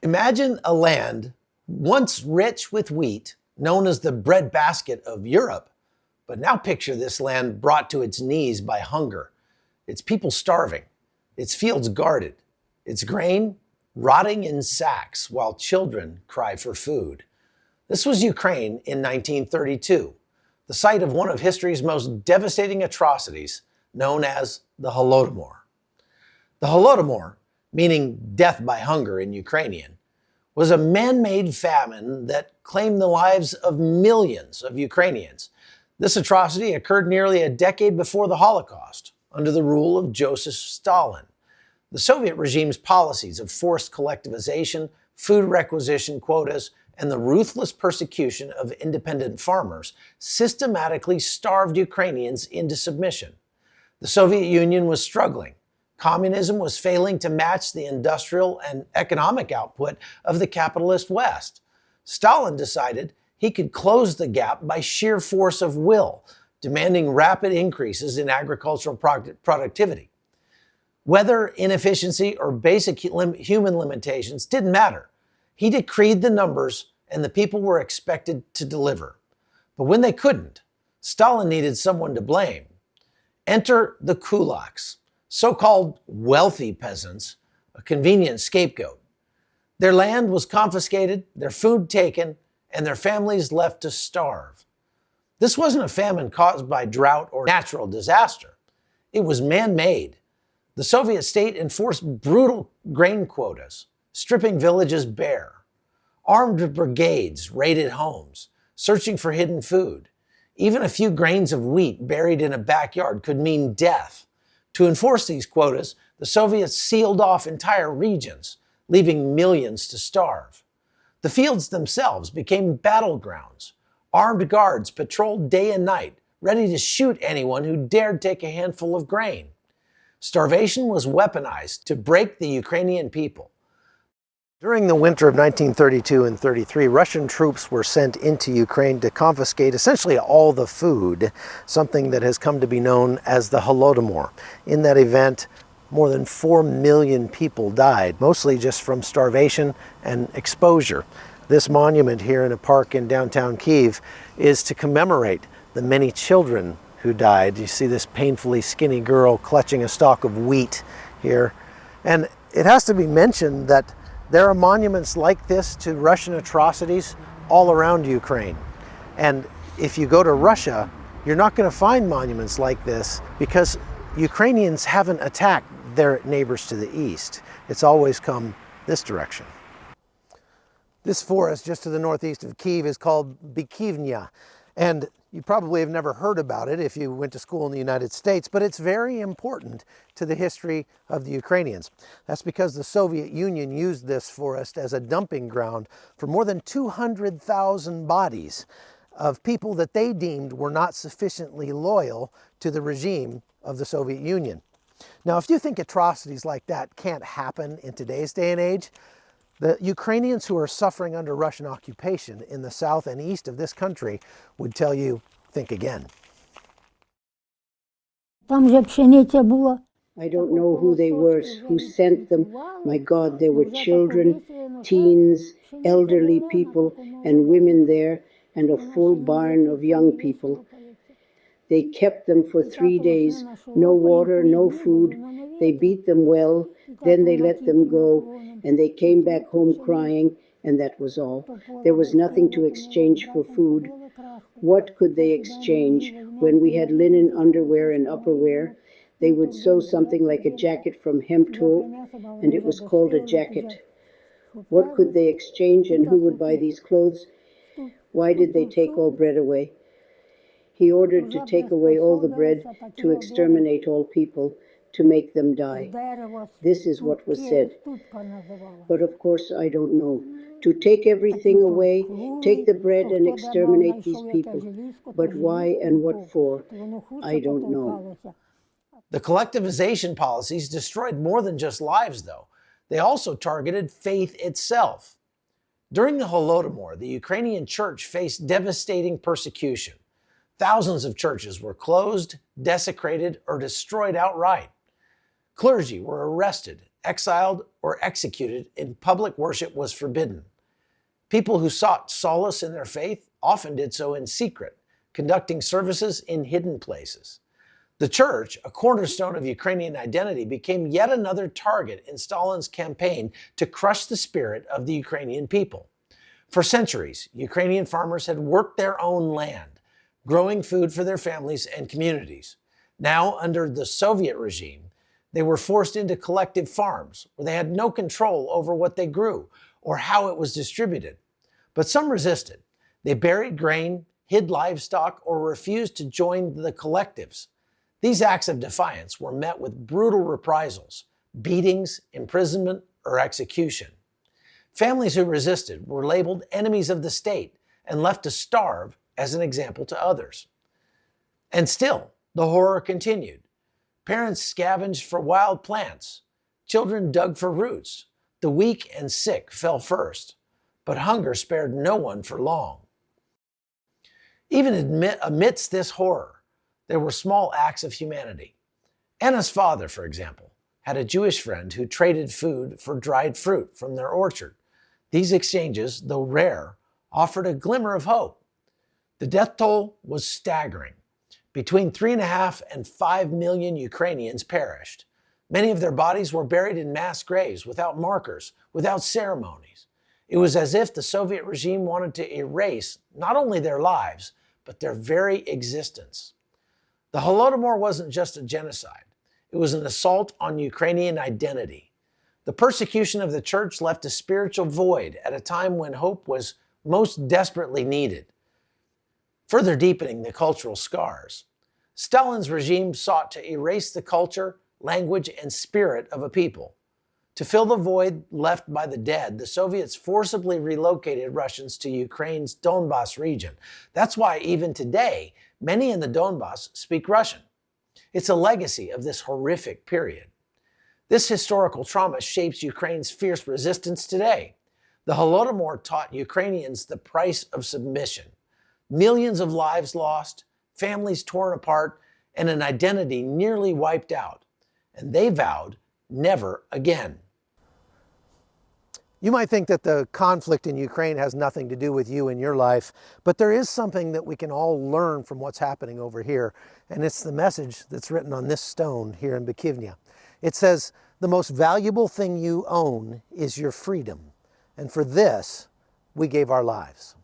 Imagine a land once rich with wheat, known as the breadbasket of Europe, but now picture this land brought to its knees by hunger, its people starving, its fields guarded, its grain rotting in sacks while children cry for food. This was Ukraine in 1932, the site of one of history's most devastating atrocities, known as the Holodomor. The Holodomor, meaning death by hunger in Ukrainian, was a man-made famine that claimed the lives of millions of Ukrainians. This atrocity occurred nearly a decade before the Holocaust, under the rule of Joseph Stalin. The Soviet regime's policies of forced collectivization, food requisition quotas, and the ruthless persecution of independent farmers systematically starved Ukrainians into submission. The Soviet Union was struggling. Communism was failing to match the industrial and economic output of the capitalist West. Stalin decided he could close the gap by sheer force of will, demanding rapid increases in agricultural productivity. Weather, inefficiency, or basic human limitations didn't matter. He decreed the numbers, and the people were expected to deliver. But when they couldn't, Stalin needed someone to blame. Enter the kulaks, so-called wealthy peasants, a convenient scapegoat. Their land was confiscated, their food taken, and their families left to starve. This wasn't a famine caused by drought or natural disaster. It was man-made. The Soviet state enforced brutal grain quotas, stripping villages bare. Armed brigades raided homes, searching for hidden food. Even a few grains of wheat buried in a backyard could mean death. To enforce these quotas, the Soviets sealed off entire regions, leaving millions to starve. The fields themselves became battlegrounds. Armed guards patrolled day and night, ready to shoot anyone who dared take a handful of grain. Starvation was weaponized to break the Ukrainian people. During the winter of 1932 and 33, Russian troops were sent into Ukraine to confiscate essentially all the food, something that has come to be known as the Holodomor. In that event, more than 4 million people died, mostly just from starvation and exposure. This monument here in a park in downtown Kyiv is to commemorate the many children who died. You see this painfully skinny girl clutching a stalk of wheat here. And it has to be mentioned that there are monuments like this to Russian atrocities all around Ukraine. And if you go to Russia, you're not going to find monuments like this because Ukrainians haven't attacked their neighbors to the east. It's always come this direction. This forest just to the northeast of Kyiv is called Bivia, and you probably have never heard about it if you went to school in the United States, but it's very important to the history of the Ukrainians. That's because the Soviet Union used this forest as a dumping ground for more than 200,000 bodies of people that they deemed were not sufficiently loyal to the regime of the Soviet Union. Now, if you think atrocities like that can't happen in today's day and age, the Ukrainians who are suffering under Russian occupation in the south and east of this country would tell you, think again. I don't know who they were, who sent them. My God, there were children, teens, elderly people, and women there, and a full barn of young people. They kept them for 3 days, no water, no food. They beat them well, then they let them go, and they came back home crying, and that was all. There was nothing to exchange for food. What could they exchange when we had linen underwear and upperwear? They would sew something like a jacket from hemp wool, and it was called a jacket. What could they exchange, and who would buy these clothes? Why did they take all bread away? He ordered to take away all the bread, to exterminate all people, to make them die. This is what was said. But of course, I don't know. To take everything away, take the bread and exterminate these people. But why and what for? I don't know. The collectivization policies destroyed more than just lives, though. They also targeted faith itself. During the Holodomor, the Ukrainian church faced devastating persecution. Thousands of churches were closed, desecrated, or destroyed outright. Clergy were arrested exiled, or executed, and public worship was forbidden. People who sought solace in their faith often did so in secret, conducting services in hidden places. The church, a cornerstone of Ukrainian identity, became yet another target in Stalin's campaign to crush the spirit of the Ukrainian people. For centuries, Ukrainian farmers had worked their own land, growing food for their families and communities. Now, under the Soviet regime, they were forced into collective farms where they had no control over what they grew or how it was distributed. But some resisted. They buried grain, hid livestock, or refused to join the collectives. These acts of defiance were met with brutal reprisals, beatings, imprisonment, or execution. Families who resisted were labeled enemies of the state and left to starve as an example to others. And still, the horror continued. Parents scavenged for wild plants. Children dug for roots. The weak and sick fell first. But hunger spared no one for long. Even amidst this horror, there were small acts of humanity. Anna's father, for example, had a Jewish friend who traded food for dried fruit from their orchard. These exchanges, though rare, offered a glimmer of hope. The death toll was staggering. Between 3.5 and 5 million Ukrainians perished. Many of their bodies were buried in mass graves without markers, without ceremonies. It was as if the Soviet regime wanted to erase not only their lives, but their very existence. The Holodomor wasn't just a genocide. It was an assault on Ukrainian identity. The persecution of the church left a spiritual void at a time when hope was most desperately needed, further deepening the cultural scars. Stalin's regime sought to erase the culture, language, and spirit of a people. To fill the void left by the dead, the Soviets forcibly relocated Russians to Ukraine's Donbas region. That's why even today, many in the Donbas speak Russian. It's a legacy of this horrific period. This historical trauma shapes Ukraine's fierce resistance today. The Holodomor taught Ukrainians the price of submission. Millions of lives lost, families torn apart, and an identity nearly wiped out. And they vowed never again. You might think that the conflict in Ukraine has nothing to do with you and your life, but there is something that we can all learn from what's happening over here, and it's the message that's written on this stone here in Bivia. It says, "The most valuable thing you own is your freedom, and for this, we gave our lives."